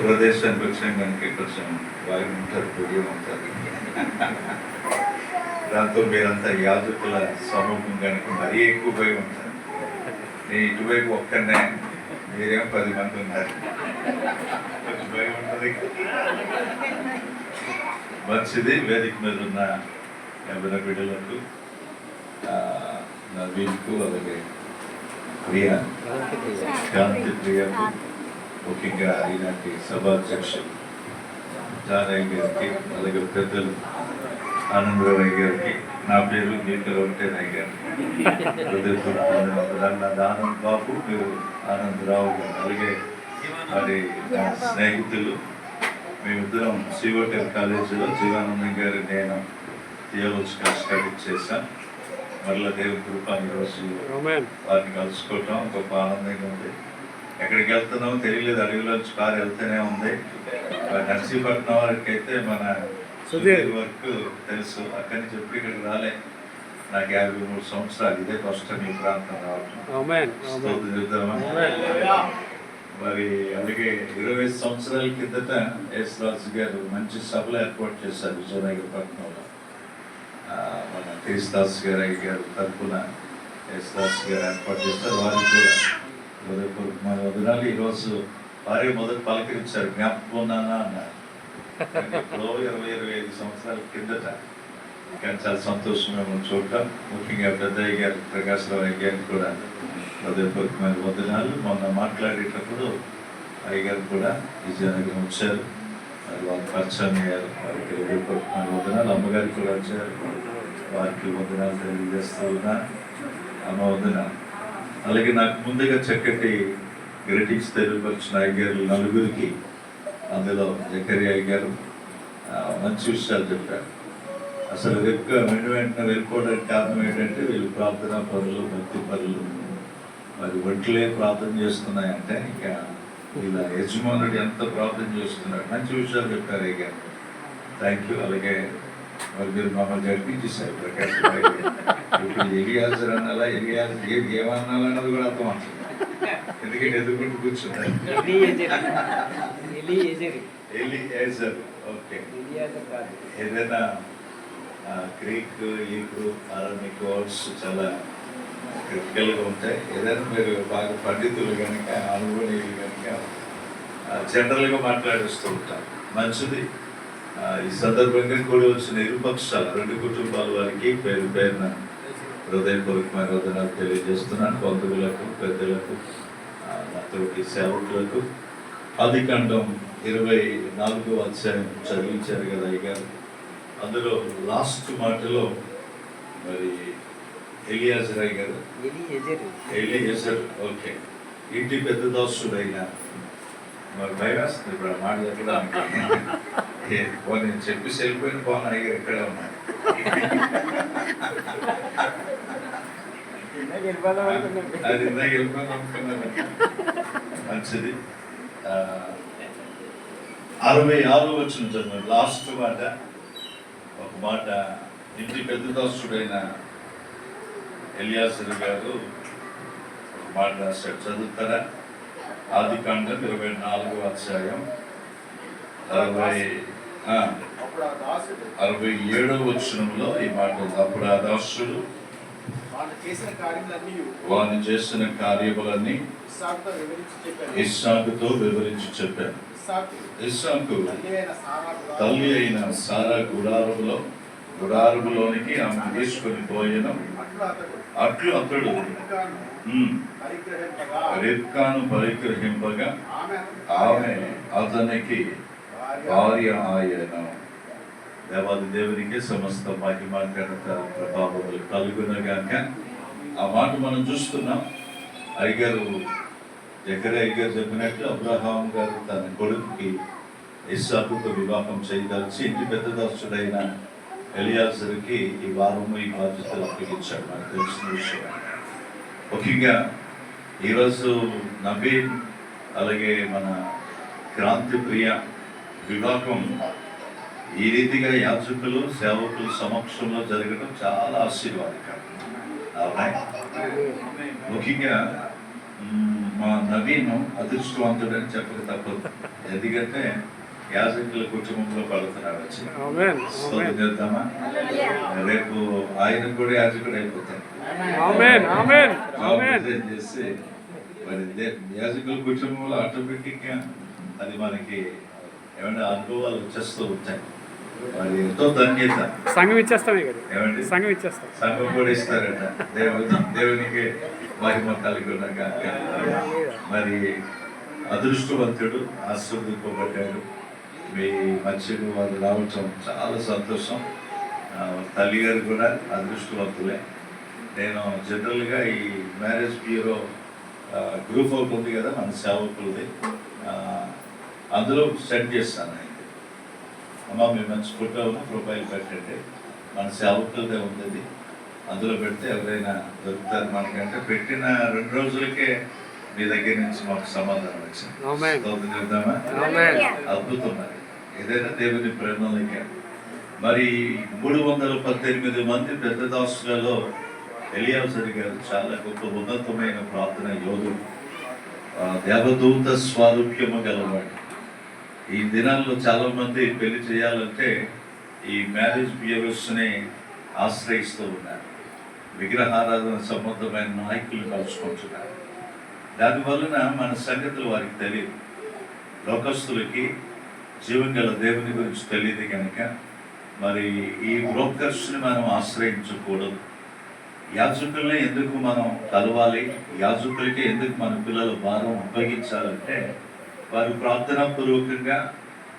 ప్రదేశానికి వచ్చాం కనుక కొంచెం భయం ఉంటుంది, భయం ఉంటుంది. దాంతో మీరంతా యాజకుల సమూహం కనుక మరీ ఎక్కువ భయం ఉంటుంది. నేను ఇటువైపు ఒక్కనే, మీరేమో 10 మంది ఉన్నారు, కొంచెం భయం ఉంటుంది. మంచిది. వేదిక మీద ఉన్న ఎవరి బిడ్డలకు, నవీన్కు, అలాగే ప్రియ, శాంతి ప్రియకు, ముఖ్యంగా ఈనాటి సభాధ్యక్షులు జానయ్య గారికి, అలాగే పెద్దలు ఆనందరావు గారికి, నా పేరు గీతలో ఉంటే నాయ్ గారు, ఆనంద్ బాబు, మీరు ఆనందరావు గారు, అలాగే మరి నా స్నేహితులు, మేమిద్దరం సిఓటెల్ కాలేజీలో జీవానందం గారు నేను థియాలజికల్ స్టడీ చేశాం. మళ్ళీ దేవుని కృప ఈరోజు వారిని కలుసుకోవటం గొప్ప ఆనందంగా ఉంది. ఎక్కడికి వెళ్తున్నామో తెలియలేదు, అడవిలోంచి కారు వెళ్తూనే ఉంది. నర్సీపట్నం వారికి అయితే మన వర్క్ తెలుసు, అక్కడి నుంచి ఎప్పుడు ఇక్కడికి రాలే. నాకు 53 సంవత్సరాలు, ఇదే ఫస్ట్ ఈ ప్రాంతం రావటం. మరి అలాగే 20 సంవత్సరాల కిందట యేసురాజు గారు మంచి సభలు ఏర్పాటు చేశారు విజయనగరపట్నంలో. మన క్రిస్తాస్ గారు తరఫున యేసుదాస్ గారు ఏర్పాటు చేస్తారు. వారికి కూడా హృదయపూర్వక మన వదనాలు. ఈరోజు వారే మొదటి పలకరించారు, జ్ఞాపకం ఉన్నానా అన్నారు. ఎప్పుడో 20-25 సంవత్సరాల కిందట. కానీ చాలా సంతోషం మేము చూడటం. ముఖ్యంగా పెద్దయ్య గారు, ప్రకాశరావు గారికి కూడా హృదయపూర్వకమైన వదనాలు. మొన్న మాట్లాడేటప్పుడు అయ్యగారు కూడా విజయనగరం వచ్చారు, మరి వాళ్ళు పరిచయం అయ్యారు. వారికి హృదయపూర్వకమైన వదనాలు. అమ్మగారికి కూడా వచ్చారు, వారికి వదనాలు తెలియజేస్తూ ఉన్నా. అమ్మ వదనాలు. అలాగే నాకు ముందుగా చక్కటి గ్రీటింగ్స్ తెలియపరిచిన అయ్యగారు నలుగురికి, అందులో జకరియా అయ్యగారు మంచి విషయాలు చెప్పారు. అసలు వెంటనే వెళ్ళిపోవడానికి కారణం ఏంటంటే వీళ్ళు ప్రార్థనా పనులు, భక్తి పనులు, మరి ఒంట్లే ప్రార్థన చేస్తున్నాయంటే ఇంకా వీళ్ళ యజమానుడు ఎంత ప్రార్థన చేస్తున్నాడు. మంచి విషయాలు చెప్పారు అయ్యగారు. Thank you. అలాగే మరి మీరు మమ్మల్ని గడిపించేశారు ప్రకాశం. ఇప్పుడు ఎలియాజర్ అనాలా, ఎలియాజర్ ఏమన్నాలన్నది కూడా అర్థం అవుతుంది, ఎందుకంటే ఎదుర్కొంటూ కూర్చున్నారు. ఎలియాజర్. ఓకే. ఏదైనా గ్రీక్, హీబ్రూ, అరామిక్ వర్డ్స్ చాలా క్రిటికల్గా ఉంటాయి. ఏదైనా మీరు బాగా పండితులు కనుక, అనుభవనీయులు కనుక జనరల్గా మాట్లాడిస్తూ ఉంటారు. మంచిది. ఈ సందర్భంగా కూడా వచ్చిన ఇరుపక్షాలు, 2 కుటుంబాల వారికి పేరు పేరున హృదయపూర్వకమైన వదనాలు తెలియజేస్తున్నాను. బంధువులకు, పెద్దలకు, నాతోటి సేవకులకు. ఆదికాండం 24వ అధ్యాయం చదివించారు కదా అయ్యగారు. అందులో లాస్ట్ మాటలో మరి ఎలియాజర్ అయ్యగారు, ఎలియజర్, ఓకే, ఇంటి పెద్ద దాసుడైన, మరి భయం వేస్తుంది ఇప్పుడు ఆ మాట చెప్పడానికి. నేను చెప్పి వెళ్ళిపోయిన బాగున్నా అయ్యారు, ఇక్కడే ఉన్నాను. అది ఇందాక వెళ్ళిపోయిన అనుకున్నాను. మంచిది. 66వ వచనం చదివాను. లాస్ట్ మాట, ఒక మాట, ఇంటి పెద్ద దాసుడైన ఎలియాజర్ గారు ఒక మాట రాశాడు, చదువుతారా? ఆదికాండం 24వ అధ్యాయం 67వ వచనంలో ఈ మాట ఉంది. అప్పుడు ఆ దాసుడు వారు చేసిన కార్యములన్నీ ఇస్సాకుతో వివరించి చెప్పాను. ఇస్సాకు తల్లి అయిన సారా గుడారములోనికి ఆమె తీసుకొని పోయిన అట్లు అతడు రిబ్కాను పరిగ్రహింపగా ఆమె అతనికి భార్య ఆయను. దేవాది దేవునికి సమస్త మహిమ ఘనత ప్రభావములు కలుగునగాక. ఆ మాట మనం చూస్తున్నాం. అయ్యగారు, జకరియా అయ్యగారు చెప్పినట్టు అబ్రహాం గారు తన కొడుకుకి ఇస్సాకుతో వివాహం చేయదలిచి ఇంటి పెద్ద దాసుడైన ఎలియాజర్కి ఈ వారము ఈ బాధ్యతలు అప్పగించాడు. మనకు తెలిసిన విషయం. ముఖ్యంగా ఈరోజు నవీన్ అలాగే మన క్రాంతి ప్రియ వివాహం ఈ రీతిగా యాజకులు, సేవకులు సమక్షంలో జరగడం చాలా ఆశీర్వాదకరం. ముఖ్యంగా మా నవీన్ అదృష్టవంతుడని చెప్పక తప్పదు. ఎందుకంటే యాజకుల కుటుంబంలో పడుతున్నాడు వచ్చి స్తోత్రం చేద్దామా. రేపు ఆయన కూడా యాజకుడు అయిపోతాడు చేసి మరి యాజకుల కుటుంబంలో ఆటోమేటిక్ గా అది మనకి ఏమైనా అనుభవాలు వచ్చేస్తూ ఉంటాయి. మరి ఎంతో ధన్యత. సంఘం ఇచ్చేస్తామే కదా, ఏమండి సంఘం ఇచ్చేస్తాం, సంఘం కూడా ఇస్తారట. దేవునికి మహిమ కలుగునగా. మరి అదృష్టవంతుడు, ఆశీర్వదింపబడ్డాడు. మీ మధ్యలో వారు రావటం చాలా సంతోషం. తల్లి గారు కూడా అదృష్టవంతులే. నేను జనరల్గా ఈ మ్యారేజ్ బ్యూరో గ్రూప్ ఒకటి ఉంది కదా మన సేవకులది, అందులో సెండ్ చేస్తాను. అయితే అమ్మ మీ మంచి ఫోటో ప్రొఫైల్ పెట్టండి, మన సేవకులదే ఉంది, అందులో పెడితే ఎవరైనా దొరుకుతారు మనకంటే. పెట్టిన 2 రోజులకే మీ దగ్గర నుంచి మాకు సమాధానం వచ్చింది. చెప్దామా? అద్భుతం. మరి ఏదైనా దేవుని ప్రేరణలకే. మరి 318 మంది పెద్ద దాసులలో ఎలియాజరు గారు చాలా గొప్ప ఉన్నతమైన ప్రార్థన యోధుడు, దేవదూత స్వారూప్యము గలవాడు. ఈ దినాల్లో చాలా మంది పెళ్లి చేయాలంటే ఈ మ్యారేజ్ బ్యూరోస్ని ఆశ్రయిస్తూ ఉన్నారు. విగ్రహారాధన సంబంధమైన నాయకులు కలుసుకుంటున్నారు. దానివలన మన సంగతులు వారికి తెలియదు. లోకస్తులకి జీవం గల దేవుని గురించి తెలియదు కనుక మరి ఈ బ్రోకర్స్ని మనం ఆశ్రయించకూడదు. యాజకుల్ని ఎందుకు మనం కలవాలి, యాజకులకి ఎందుకు మన పిల్లల భారం అప్పగించాలంటే వారు ప్రార్థనాపూర్వకంగా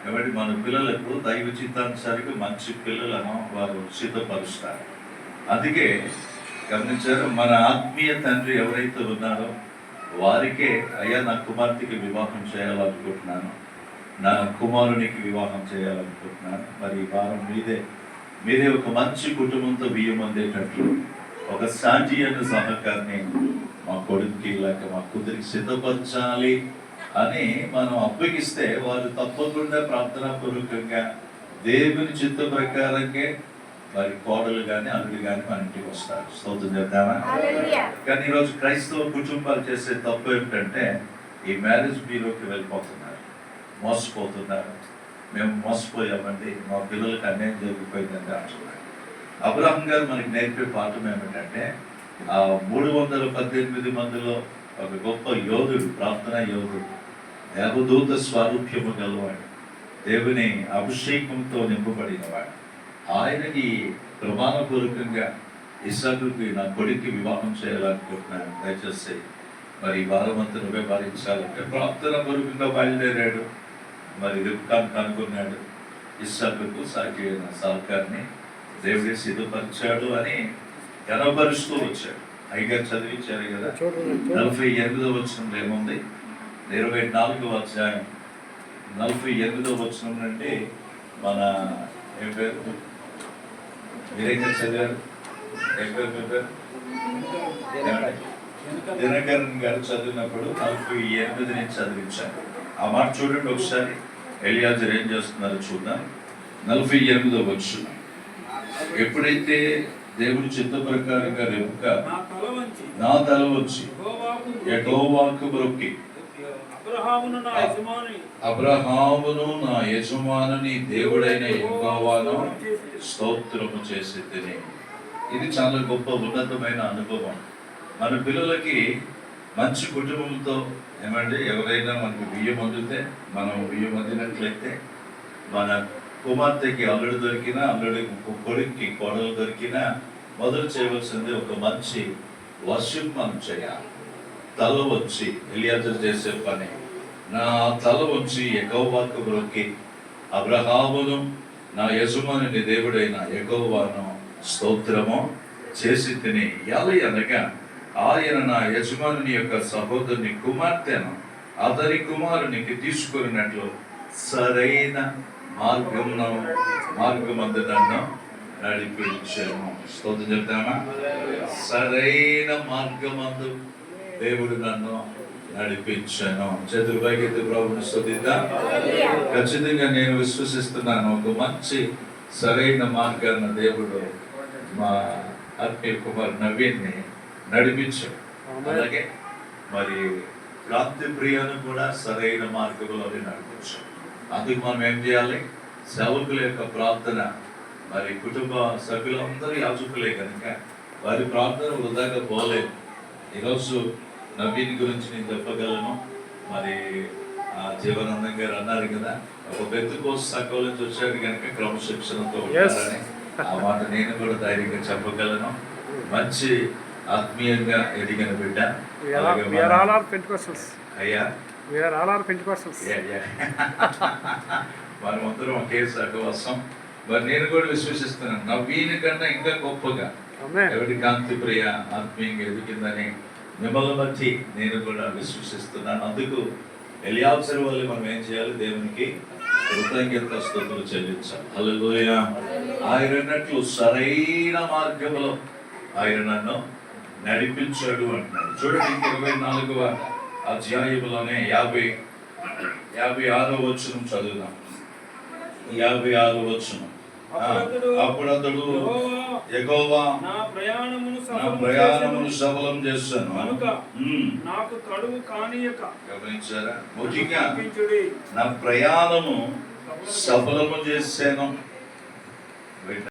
కాబట్టి మన పిల్లలకు దైవ చిత్తానుసారిగా మంచి పిల్లలను వారు సిద్ధపరుస్తారు. అందుకే గమనించారు, మన ఆత్మీయ తండ్రి ఎవరైతే ఉన్నారో వారికే అయ్యా నా కుమార్తెకి వివాహం చేయాలనుకుంటున్నాను, నా కుమారునికి వివాహం చేయాలనుకుంటున్నాను, మరి ఈ వారం మీరే ఒక మంచి కుటుంబంతో బియ్యం అందేటట్లు ఒక సాటి అనే సహకారిని మా కొడుకుకి లేక మా కూతురికి సిద్ధపరచాలి అని మనం అప్పగిస్తే వారు తప్పకుండా ప్రార్థనాపూర్వకంగా దేవుని చిత్త ప్రకారంగా వారి కోడలు కానీ అల్లుడు కానీ మన ఇంటికి వస్తారు. స్తోత్రం చెప్తామా? కానీ ఈరోజు క్రైస్తవ కుటుంబాలు చేసే తప్పు ఏమిటంటే ఈ మ్యారేజ్ బ్యూరోకి వెళ్ళిపోతున్నారు, మోసపోతున్నారు. మేము మోసపోయామండి, మా పిల్లలకి అన్యాయం జరిగిపోయిందంటే అంటున్నారు. అబ్రహాం గారు మనకి నేర్పే పాఠం ఏమిటంటే ఆ 318 మందిలో ఒక గొప్ప యోధుడు, ప్రార్థనా యోధుడు, దేవదూత స్వారూప్యము గలవాడు, దేవుని అభిషేకంతో నింపబడినవాడు. ఆయనకి ప్రమాణపూర్వకంగా ఇస్సాకుకి నా కొడుక్కి వివాహం చేయాలనుకుంటున్నాను, దయచేసి మరి ఈ వారమంతా నువ్వే భరించాలంటే ప్రార్థనాపూర్వకంగా బయలుదేరాడు. మరి రిబ్కాను కనుగొన్నాడు, ఇస్సాకుకు సాటి అయిన సహకారిని దేవుడే సిద్ధపరిచాడు అని గణపరుస్తూ వచ్చాడు. అయ్యగారు చదివించారు కదా. 48వ వచనంలో ఏముంది? 24వ అధ్యాయం 48వ వచనం నుండి మన ఏం పేరు మీరైతే చదివారు? ఏం పేరు మీ పేరు? దినకరణ్ గారు చదివినప్పుడు 48 నుంచి చదివించాను. ఆ మాట చూడండి ఒకసారి. ఎలియాజరు ఏం చేస్తున్నారో చూద్దాం. 48వ వచనం. ఎప్పుడైతే దేవుడి చిత్త ప్రకారంగా రెబ్కా నా తల వచ్చి యెహోవాకు మొక్కి అబ్రహామును నా యజమానుని దేవుడైన యెహోవాను స్తోత్రము చేసి తిని. ఇది చాలా గొప్ప ఉన్నతమైన అనుభవం. మన పిల్లలకి మంచి కుటుంబంతో ఏమంటే ఎవరైనా మనకి బియ్యం అందితే మనం బియ్యం అందినట్లయితే మన కుమార్తెకి అల్లుడు దొరికినా, అల్లుడికి కొడుక్కి కోడలు దొరికినా మొదలు చేయవలసింది ఒక మంచి వర్షిప్ మనం చేయాలి. తల వచ్చి ఎలియాజరు చేసే పని, నా తల వచ్చి యెహోవాకు మొక్కి అబ్రహామును నా యజమానుని దేవుడైన యెహోవాను స్తోత్రము చేసి తిని. అనగా ఆయన నా యజమానుని యొక్క సహోదరుని కుమార్తెను అతని కుమారునికి తీసుకున్నట్లు సరైన మార్గమందు నన్ను నడిపించాను. స్తోత్రం చెప్తామా? సరైన మార్గమందు దేవుడు నన్ను నడిపించాను. చేతులు పైకెత్తి ప్రభువుని స్తుతిద్దాం. ఖచ్చితంగా నేను విశ్వసిస్తున్నాను, ఒక మంచి సరైన మార్గాన్ని దేవుడు మా ఆత్మీయ కుమార్ నవీన్ని నడిపించాడు. అలాగే మరి క్రాంతి ప్రియాను కూడా సరైన మార్గంలోనే నడపచ్చు. అందుకు మనం ఏం చేయాలి? సేవకుల యొక్క ప్రార్థన, మరి కుటుంబ సభ్యులందరూ యాజకులే కనుక వారి ప్రార్థన వృధాగా పోలేదు. ఈరోజు నవీన్ గురించి నేను చెప్పగలను. మరి జీవనానందం గారు అన్నారు కదా, ఒక బెత్తుకోసం సకల నుంచి వచ్చాడు కనుక క్రమశిక్షణతో ఉంటారని. ఆ మాట నేను కూడా ధైర్యంగా చెప్పగలను. మంచి ఆత్మీయంగా ఎదిగిన బిడ్డ. అయ్యా మనమందరం ఒకే సహవాసం. మరి నేను కూడా విశ్వసిస్తున్నాను, నవీన్ కన్నా ఇంకా గొప్పగా ఎవరి కాంతి ప్రియ ఆత్మీయంగా ఎదిగిందని మిమ్మల్ని బట్టి నేను కూడా విశ్వసిస్తున్నాను. అందుకు ఎలియాజరు వల్ల మనం ఏం చేయాలి? దేవునికి కృతజ్ఞత స్తుతులు చెల్లించాలి. హల్లెలూయా. ఆయన అన్నట్లు సరైన మార్గంలో ఆయన నన్ను నడిపించాడు అంటున్నాడు. చూడండి, 24వ అధ్యాయంలోనే 56వ వచనం చదువుదాం. 56వ వచనం. అప్పుడు అతడు, యెహోవా నా ప్రయాణమును సఫలం చేశాను, నాకు కడువు కానీయక. గమనించారా? ముఖ్యంగా నా ప్రయాణము సఫలము చేశాను.